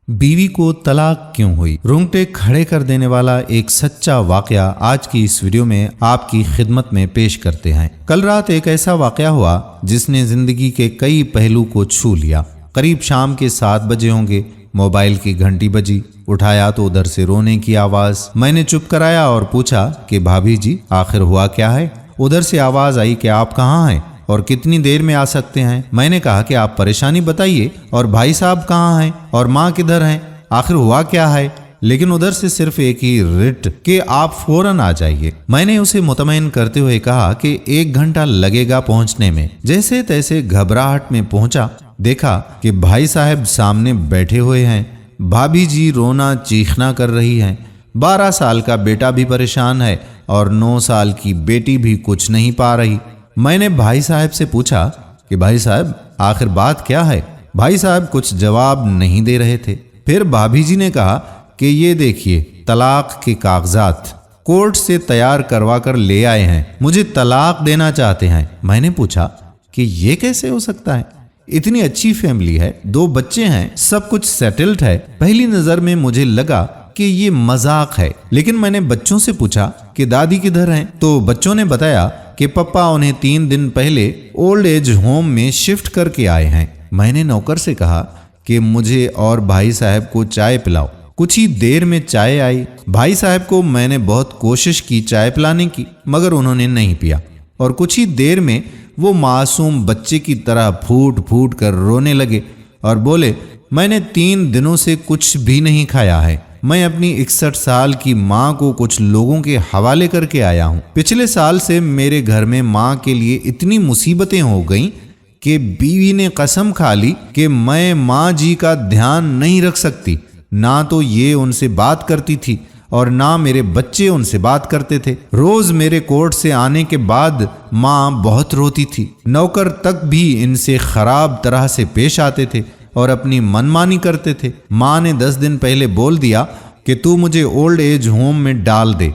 बीवी को तलाक क्यों हुई? रोंगटे खड़े कर देने वाला एक सच्चा वाकया आज की इस वीडियो में आपकी खिदमत में पेश करते हैं। कल रात एक ऐसा वाकया हुआ जिसने जिंदगी के कई पहलू को छू लिया। करीब शाम के 7 बजे होंगे। मोबाइल की घंटी बजी। उठाया तो उधर से रोने की आवाज। मैंने चुप कराया और पूछा कि भाभी जी आखिर हुआ क्या है? उधर से आवाज आई कि आप कहाँ हैं और कितनी देर में आ सकते हैं? मैंने कहा कि आप परेशानी बताइए और भाई साहब कहाँ हैं और माँ किधर हैं, आखिर हुआ क्या है? लेकिन उधर से सिर्फ एक ही रिट कि आप फौरन आ जाइए। मैंने उसे मुतमईन करते हुए कहा कि 1 घंटा लगेगा पहुंचने में। जैसे तैसे घबराहट में पहुंचा, देखा कि भाई साहब सामने बैठे हुए हैं। भाभी जी रोना चीखना कर रही हैं। 12 साल का बेटा भी परेशान है और 9 साल की बेटी भी कुछ नहीं पा रही। मैंने भाई साहब से पूछा कि भाई साहब आखिर बात क्या है? भाई साहब कुछ जवाब नहीं दे रहे थे। फिर भाभी जी ने कहा कि ये देखिए तलाक के कागजात कोर्ट से तैयार करवा कर ले आए हैं, मुझे तलाक देना चाहते हैं। मैंने पूछा कि ये कैसे हो सकता है? इतनी अच्छी फैमिली है, 2 बच्चे हैं, सब कुछ सेटल्ड है। पहली नजर में मुझे लगा कि ये मजाक है, लेकिन मैंने बच्चों से पूछा कि दादी किधर हैं? तो बच्चों ने बताया कि पापा उन्हें 3 दिन पहले ओल्ड एज होम में शिफ्ट करके आए हैं। मैंने नौकर से कहा कि मुझे और भाई साहब को चाय पिलाओ। कुछ ही देर में चाय आई। भाई साहब को मैंने बहुत कोशिश की चाय पिलाने की, मगर उन्होंने नहीं पिया और कुछ ही देर में वो मासूम बच्चे की तरह फूट फूट कर रोने लगे और बोले, मैंने 3 दिनों से कुछ भी नहीं खाया है। मैं अपनी 61 साल की माँ को कुछ लोगों के हवाले करके आया हूँ। पिछले साल से मेरे घर में माँ के लिए इतनी मुसीबतें हो गईं कि बीवी ने कसम खा ली कि मैं माँ जी का ध्यान नहीं रख सकती। ना तो ये उनसे बात करती थी और ना मेरे बच्चे उनसे बात करते थे। रोज मेरे कोर्ट से आने के बाद माँ बहुत रोती थी। नौकर तक भी इनसे खराब तरह से पेश आते थे और अपनी मनमानी करते थे। माँ ने 10 दिन पहले बोल दिया कि तू मुझे ओल्ड एज होम में डाल दे।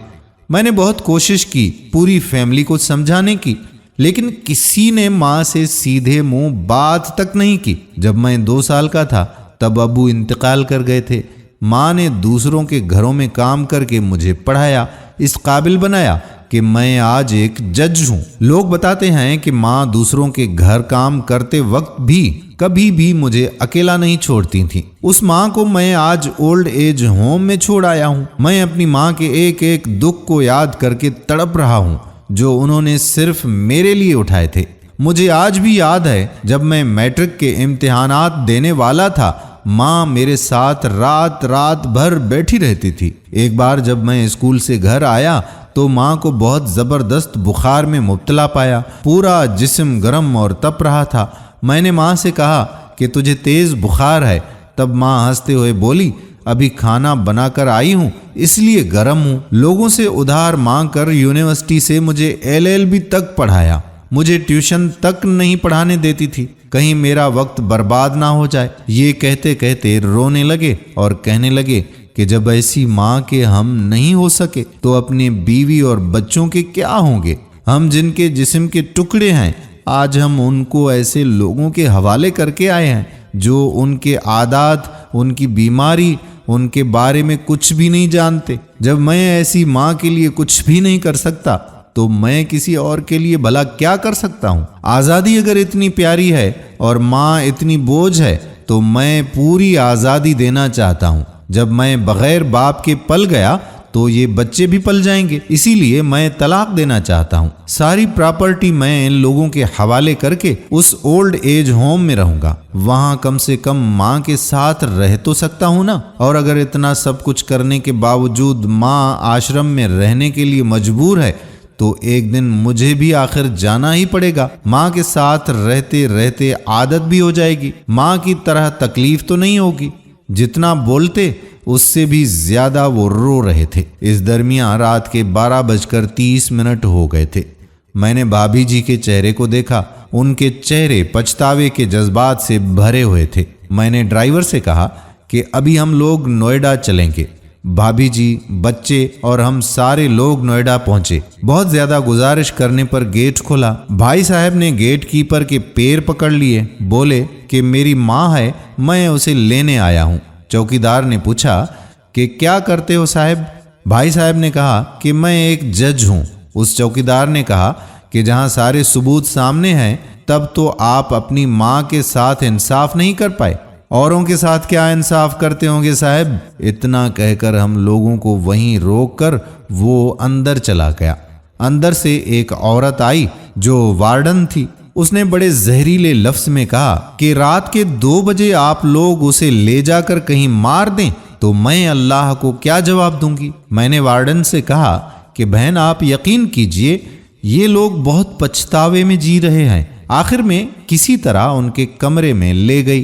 मैंने बहुत कोशिश की पूरी फैमिली को समझाने की, लेकिन किसी ने माँ से सीधे मुंह बात तक नहीं की। जब मैं 2 साल का था तब अब्बू इंतकाल कर गए थे। माँ ने दूसरों के घरों में काम करके मुझे पढ़ाया, इस काबिल बनाया कि मैं आज एक जज हूँ। लोग बताते हैं कि माँ दूसरों के घर काम करते वक्त भी कभी भी मुझे अकेला नहीं छोड़ती थी। उस माँ को मैं आज ओल्ड एज होम में छोड़ आया हूँ। मैं अपनी माँ के एक एक दुख को याद करके तड़प रहा हूँ जो उन्होंने सिर्फ मेरे लिए उठाए थे। मुझे आज भी याद है जब मैं मैट्रिक के इम्तिहानात देने वाला था, माँ मेरे साथ रात रात भर बैठी रहती थी। एक बार जब मैं स्कूल से घर आया तो माँ को बहुत जबरदस्त बुखार में मुब्तला पाया। पूरा जिस्म गर्म और तप रहा था। मैंने माँ से कहा कि तुझे तेज बुखार है। तब माँ हंसते हुए बोली, अभी खाना बनाकर आई हूँ इसलिए गर्म हूँ। लोगों से उधार मांग कर यूनिवर्सिटी से मुझे LLB तक पढ़ाया। मुझे ट्यूशन तक नहीं पढ़ाने देती थी, कहीं मेरा वक्त बर्बाद ना हो जाए। ये कहते कहते रोने लगे और कहने लगे कि जब ऐसी माँ के हम नहीं हो सके तो अपने बीवी और बच्चों के क्या होंगे? हम जिनके जिस्म के टुकड़े हैं, आज हम उनको ऐसे लोगों के हवाले करके आए हैं जो उनके आदत, उनकी बीमारी, उनके बारे में कुछ भी नहीं जानते। जब मैं ऐसी माँ के लिए कुछ भी नहीं कर सकता तो मैं किसी और के लिए भला क्या कर सकता हूँ? आज़ादी अगर इतनी प्यारी है और माँ इतनी बोझ है तो मैं पूरी आज़ादी देना चाहता हूँ। जब मैं बगैर बाप के पल गया तो ये बच्चे भी पल जाएंगे, इसीलिए मैं तलाक देना चाहता हूँ। सारी प्रॉपर्टी मैं इन लोगों के हवाले करके उस ओल्ड एज होम में रहूंगा। वहाँ कम से कम माँ के साथ रह तो सकता हूँ ना। और अगर इतना सब कुछ करने के बावजूद माँ आश्रम में रहने के लिए मजबूर है तो एक दिन मुझे भी आखिर जाना ही पड़ेगा। माँ के साथ रहते रहते आदत भी हो जाएगी। माँ की तरह तकलीफ तो नहीं होगी। जितना बोलते उससे भी ज्यादा वो रो रहे थे। इस दरमियान रात के 12:30 हो गए थे। मैंने भाभी जी के चेहरे को देखा। उनके चेहरे पछतावे के जज्बात से भरे हुए थे। मैंने ड्राइवर से कहा कि अभी हम लोग नोएडा चलेंगे। भाभी जी, बच्चे और हम सारे लोग नोएडा पहुंचे। बहुत ज्यादा गुजारिश करने पर गेट खोला। भाई साहब ने गेट कीपर के पैर पकड़ लिए। बोले कि मेरी माँ है, मैं उसे लेने आया हूँ। चौकीदार ने पूछा कि क्या करते हो साहब? भाई साहब ने कहा कि मैं एक जज हूं। उस चौकीदार ने कहा कि जहां सारे सबूत सामने हैं तब तो आप अपनी माँ के साथ इंसाफ नहीं कर पाए, औरों के साथ क्या इंसाफ करते होंगे साहब? इतना कहकर हम लोगों को वहीं रोककर वो अंदर चला गया। अंदर से एक औरत आई जो वार्डन थी। उसने बड़े जहरीले लफ्ज में कहा कि रात के 2 बजे आप लोग उसे ले जाकर कहीं मार दें तो मैं अल्लाह को क्या जवाब दूंगी। मैंने वार्डन से कहा कि बहन आप यकीन कीजिए ये लोग बहुत पछतावे में जी रहे हैं। आखिर में किसी तरह उनके कमरे में ले गई।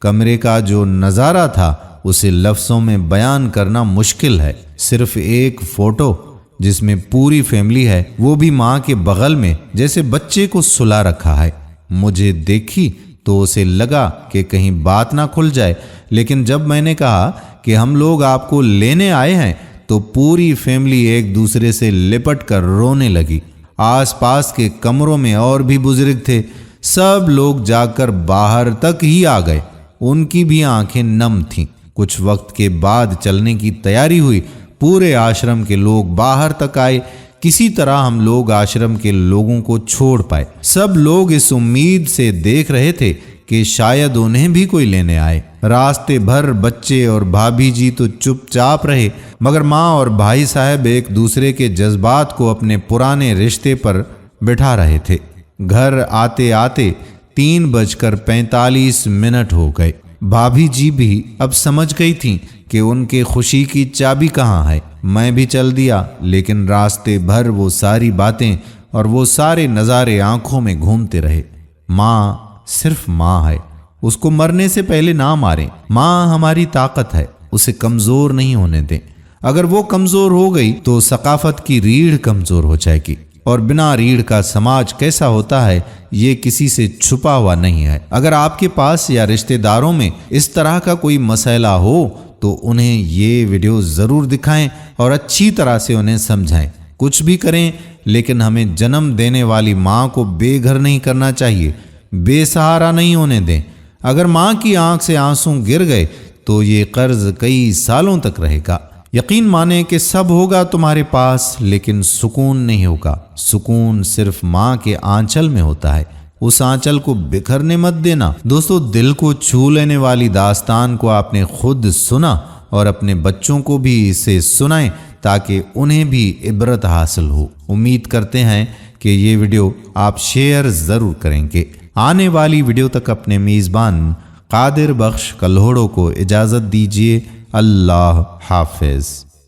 कमरे का जो नज़ारा था उसे लफ्ज़ों में बयान करना मुश्किल है। सिर्फ एक फोटो जिसमें पूरी फैमिली है, वो भी माँ के बगल में जैसे बच्चे को सुला रखा है। मुझे देखी तो उसे लगा कि कहीं बात ना खुल जाए, लेकिन जब मैंने कहा कि हम लोग आपको लेने आए हैं तो पूरी फैमिली एक दूसरे से लिपट कर रोने लगी। आसपास के कमरों में और भी बुजुर्ग थे। सब लोग जाकर बाहर तक ही आ गए। उनकी भी आंखें नम थीं। कुछ वक्त के बाद चलने की तैयारी हुई। पूरे आश्रम के लोग बाहर तक आए। किसी तरह हम लोग आश्रम के लोगों को छोड़ पाए। सब लोग इस उम्मीद से देख रहे थे कि शायद उन्हें भी कोई लेने आए। रास्ते भर बच्चे और भाभी जी तो चुपचाप रहे, मगर माँ और भाई साहब एक दूसरे के जज्बात को अपने पुराने रिश्ते पर बिठा रहे थे। घर आते आते 3:45 हो गए। भाभी जी भी अब समझ गई थीं कि उनके खुशी की चाबी कहाँ है। मैं भी चल दिया, लेकिन रास्ते भर वो सारी बातें और वो सारे नज़ारे आंखों में घूमते रहे। माँ सिर्फ माँ है, उसको मरने से पहले ना मारें। माँ हमारी ताकत है, उसे कमज़ोर नहीं होने दें। अगर वो कमज़ोर हो गई तो सकाफत की रीढ़ कमज़ोर हो जाएगी, और बिना रीढ़ का समाज कैसा होता है ये किसी से छुपा हुआ नहीं है। अगर आपके पास या रिश्तेदारों में इस तरह का कोई मसला हो तो उन्हें ये वीडियो ज़रूर दिखाएं और अच्छी तरह से उन्हें समझाएं। कुछ भी करें, लेकिन हमें जन्म देने वाली माँ को बेघर नहीं करना चाहिए, बेसहारा नहीं होने दें। अगर माँ की आंख से आंसू गिर गए तो ये कर्ज कई सालों तक रहेगा। यकीन माने कि सब होगा तुम्हारे पास, लेकिन सुकून नहीं होगा। सुकून सिर्फ माँ के आंचल में होता है। उस आंचल को बिखरने मत देना। दोस्तों, दिल को छू लेने वाली दास्तान को आपने खुद सुना और अपने बच्चों को भी इसे सुनाएं ताकि उन्हें भी इबरत हासिल हो। उम्मीद करते हैं कि ये वीडियो आप शेयर ज़रूर करेंगे। आने वाली वीडियो तक अपने मेज़बान कादिर बख्श कल्होड़ो को इजाज़त दीजिए। अल्लाह हाफिज़।